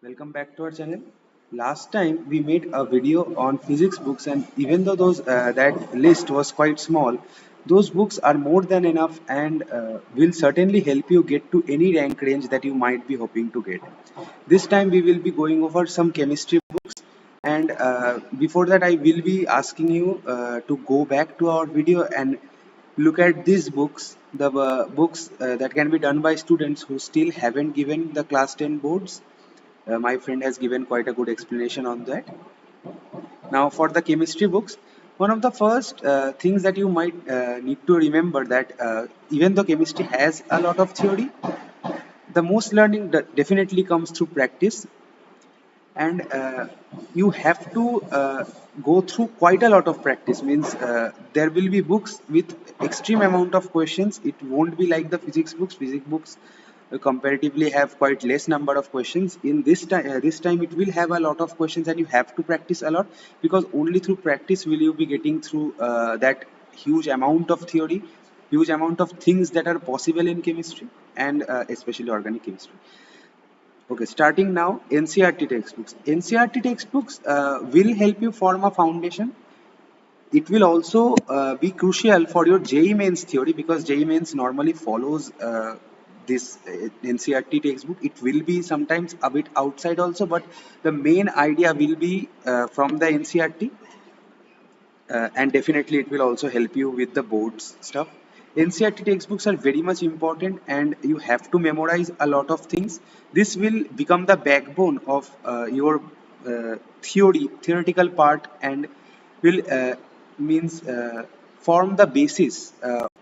Welcome back to our channel. Last time we made a video on physics books, and even though those that list was quite small, those books are more than enough and will certainly help you get to any rank range that you might be hoping to get. This time we will be going over some chemistry books, and before that I will be asking you to go back to our video and look at these books, the books that can be done by students who still haven't given the class 10 boards. My friend has given quite a good explanation on that. Now, for the chemistry books, one of the first things that you might need to remember that even though chemistry has a lot of theory, the most learning definitely comes through practice, and you have to go through quite a lot of practice. Means there will be books with extreme amount of questions. It won't be like the physics books. Physics books comparatively have quite less number of questions. In this time it will have a lot of questions, and you have to practice a lot, because only through practice will you be getting through that huge amount of theory, huge amount of things that are possible in chemistry, and especially organic chemistry. Okay, starting now, NCRT textbooks. NCRT textbooks will help you form a foundation. It will also be crucial for your JEE mains theory, because JEE mains normally follows this NCRT textbook. It will be sometimes a bit outside also, but the main idea will be from the NCRT, and definitely it will also help you with the boards stuff. NCRT textbooks are very much important, and you have to memorize a lot of things. This will become the backbone of your theoretical part, and will means form the basis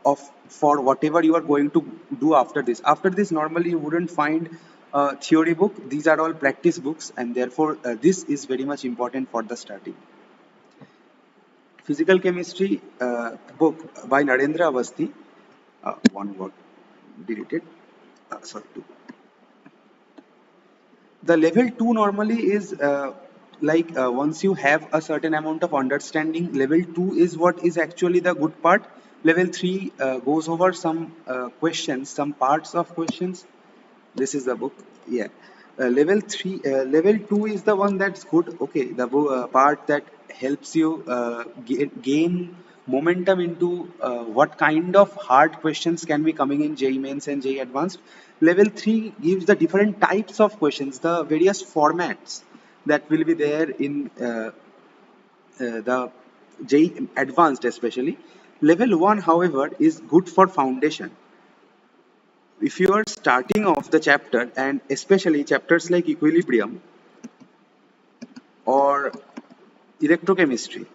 of for whatever you are going to do after this. After this, normally you wouldn't find a theory book. These are all practice books, and therefore this is very much important for the starting. Physical chemistry book by Narendra Avasthi. One word deleted. Sorry. Two. The level 2 normally is once you have a certain amount of understanding, level 2 is what is actually the good part. Level 3 goes over some questions, some parts of questions. This is the book. Yeah. Level 2 is the one that's good. Okay, the part that helps you gain momentum into what kind of hard questions can be coming in JEE mains and JEE advanced. Level 3 gives the different types of questions, the various formats that will be there in the JEE advanced especially. Level 1, however, is good for foundation. If you are starting off the chapter, and especially chapters like equilibrium or electrochemistry,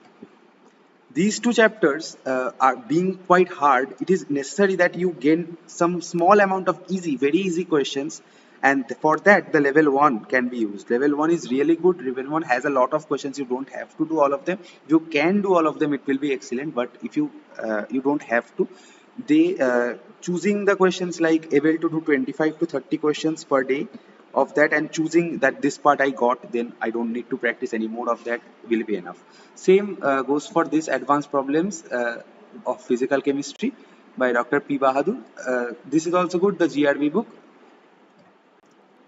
these two chapters are being quite hard, it is necessary that you gain some small amount of very easy questions, and for that the level 1 can be used. Level 1 is really good. Level 1 has a lot of questions. You don't have to do all of them. If you can do all of them, it will be excellent, but if you you don't have to, they choosing the questions, like able to do 25 to 30 questions per day of that, and choosing that this part I got, then I don't need to practice any more of that, will be enough. Same goes for this advanced problems of physical chemistry by Dr. P. Bahadur. This is also good, the GRB book.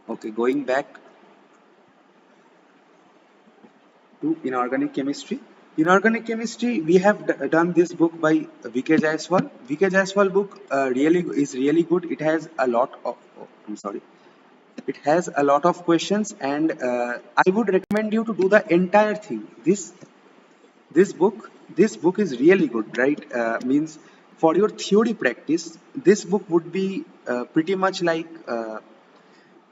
Okay, going back to inorganic chemistry. Inorganic chemistry, we have done this book by VK Jaiswal. VK Jaiswal book really good. It has a lot of, I'm sorry, it has a lot of questions, and I would recommend you to do the entire thing. This book is really good, right? Means for your theory practice, this book would be pretty much like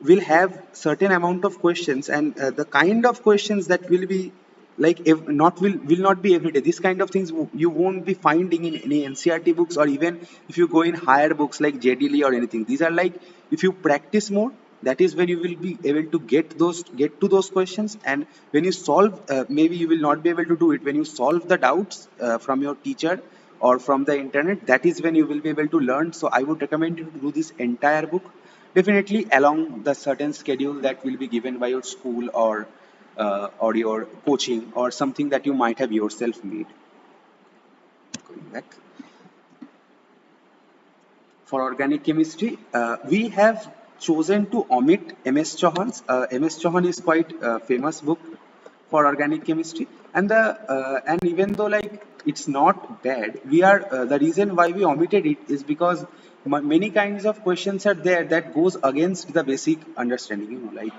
will have certain amount of questions, and the kind of questions that will be like if not will not be every day. This kind of things you won't be finding in any NCRT books, or even if you go in higher books like JDL or anything. These are like, if you practice more, that is when you will be able to get to those questions, and when you solve, maybe you will not be able to do it when you solve the doubts from your teacher or from the internet. That is when you will be able to learn. So I would recommend you to do this entire book, definitely along the certain schedule that will be given by your school, or your coaching, or something that you might have yourself made. Going back, for organic chemistry, we have chosen to omit MS Chauhan's. MS Chauhan is quite a famous book for organic chemistry, and and even though like it's not bad, we are the reason why we omitted it is because many kinds of questions are there that goes against the basic understanding. You know, like.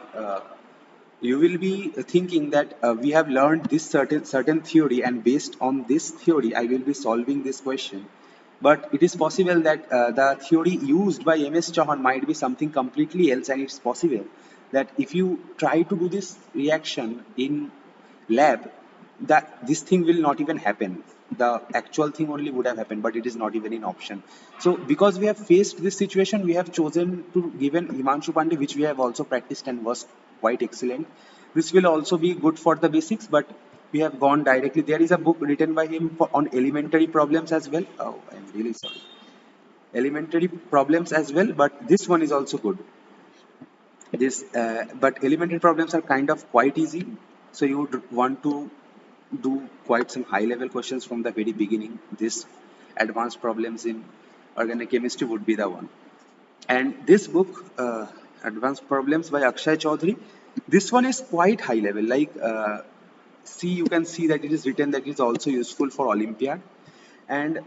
You will be thinking that we have learned this certain theory, and based on this theory I will be solving this question, but it is possible that the theory used by MS Chauhan might be something completely else, and it's possible that if you try to do this reaction in lab, that this thing will not even happen. The actual thing only would have happened, but it is not even an option. So because we have faced this situation, we have chosen to given Himanshu Pandey, which we have also practiced and was quite excellent. This will also be good for the basics, but we have gone directly. There is a book written by him on elementary problems as well. Oh, I'm really sorry. Elementary problems as well, but this one is also good. But elementary problems are kind of quite easy, so you would want to do quite some high level questions from the very beginning. This advanced problems in organic chemistry would be the one. And this book, Advanced Problems by Akshay Chaudhary, this one is quite high level. Like, see, you can see that it is written that it is also useful for Olympiad. And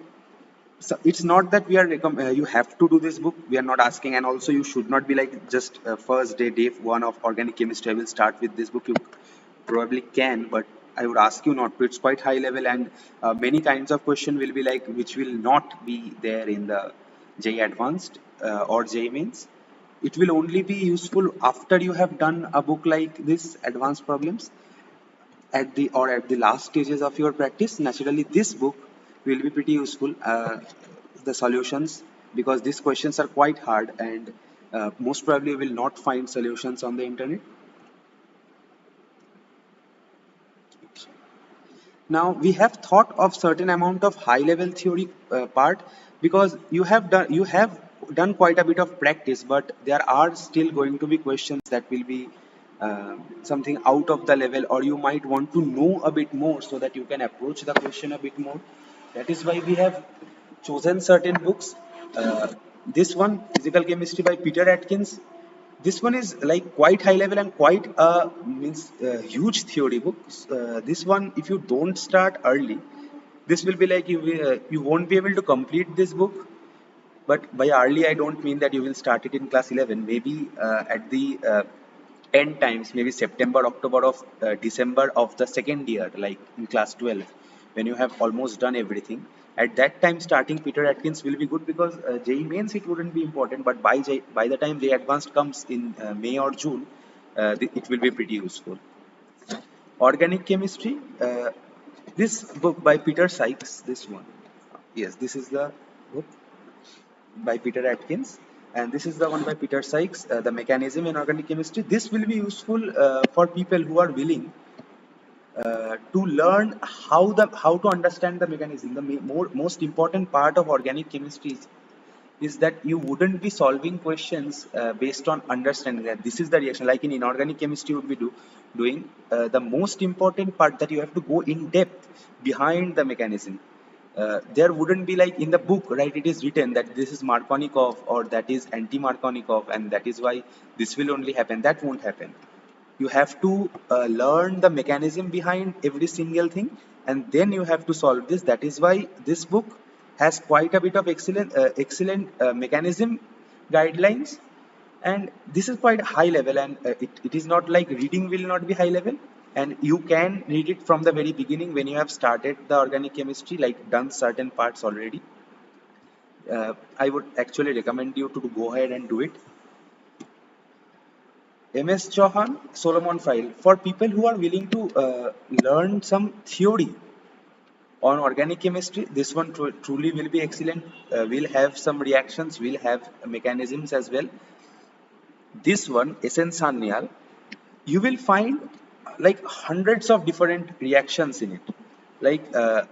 so it's not that we are you have to do this book. We are not asking, and also you should not be like just first day one of organic chemistry I will start with this book. You probably can, but I would ask you not to. It's quite high level, and many kinds of question will be like which will not be there in the JEE Advanced or JEE Mains. It will only be useful after you have done a book like this, Advanced Problems, at the last stages of your practice. Naturally this book will be pretty useful, the solutions, because these questions are quite hard, and most probably you will not find solutions on the internet. Now we have thought of certain amount of high level theory part, because you have done quite a bit of practice, but there are still going to be questions that will be something out of the level, or you might want to know a bit more so that you can approach the question a bit more. That is why we have chosen certain books. This one, Physical Chemistry by Peter Atkins, this one is like quite high level and quite a means huge theory books. This one, if you don't start early, this will be like you won't be able to complete this book. But by early, I don't mean that you will start it in class 11. Maybe at the end times, maybe September, October of December of the second year, like in class 12, when you have almost done everything. At that time, starting Peter Atkins will be good, because JEE Mains it wouldn't be important, but by the time JEE Advanced comes in May or June, it will be pretty useful. Organic Chemistry, this book by Peter Sykes, this one. Yes, this is the book by Peter Atkins, and this is the one by Peter Sykes, The Mechanism in Organic Chemistry. This will be useful for people who are willing to learn how to understand the mechanism. The most important part of organic chemistry is that you wouldn't be solving questions based on understanding that this is the reaction. Like in inorganic chemistry, you would be doing the most important part, that you have to go in depth behind the mechanism. There wouldn't be like in the book, right? It is written that this is Markovnikov or that is anti-Markovnikov, and that is why this will only happen. That won't happen. You have to learn the mechanism behind every single thing, and then you have to solve this. That is why this book has quite a bit of excellent mechanism guidelines, and this is quite high level, and it is not like reading will not be high level, and you can read it from the very beginning when you have started the organic chemistry, like done certain parts already. I would actually recommend you to go ahead and do it. MS Chauhan, Solomon File, for people who are willing to learn some theory on organic chemistry, this one truly will be excellent. We'll have some reactions, we'll have mechanisms as well. This one, SN Sanyal, you will find like hundreds of different reactions in it. Like there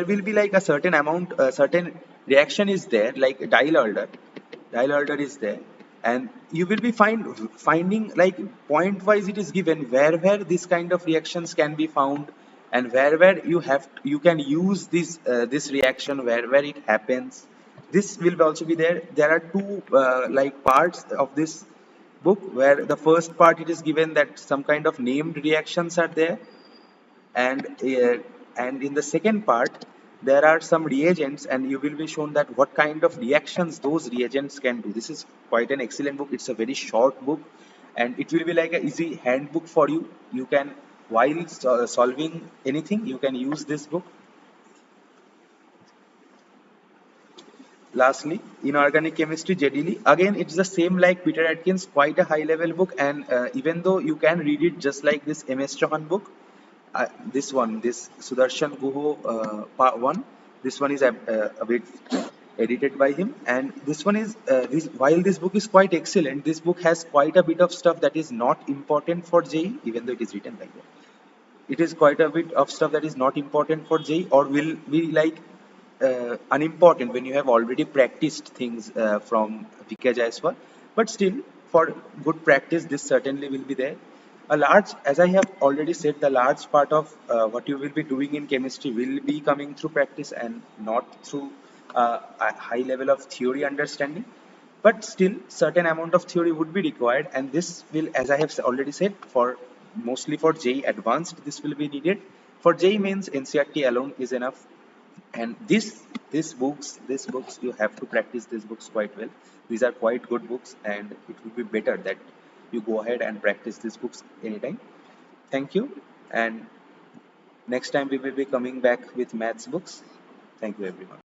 will be like a certain amount, certain reaction is there, like dial order is there, and you will be finding like point wise it is given where this kind of reactions can be found, and where you can use this reaction where it happens. this will also be there. There are two like parts of this book, where the first part it is given that some kind of named reactions are there, and in the second part there are some reagents, and you will be shown that what kind of reactions those reagents can do. This is quite an excellent book. It's a very short book, and it will be like an easy handbook for you. You can, while solving anything, you can use this book. Lastly, inorganic chemistry, JEE. Again, it's the same like Peter Atkins, quite a high-level book, and even though you can read it just like this MS Chauhan book, this one, this Sudarshan Guho part one, this one is a bit edited by him, and this one is this. While this book is quite excellent, this book has quite a bit of stuff that is not important for JEE, even though it is written like that. It is quite a bit of stuff that is not important for JEE, or will be like unimportant when you have already practiced things from VK Jaiswal. But still, for good practice, this certainly will be there. A large, as I have already said, the large part of what you will be doing in chemistry will be coming through practice and not through a high level of theory understanding. But still, certain amount of theory would be required, and this will, as I have already said, for mostly for JEE Advanced, this will be needed. For JEE Mains, NCERT alone is enough. And these books you have to practice these books quite well. These are quite good books, and it would be better that you go ahead and practice these books anytime. Thank you, and next time we will be coming back with maths books. Thank you, everyone.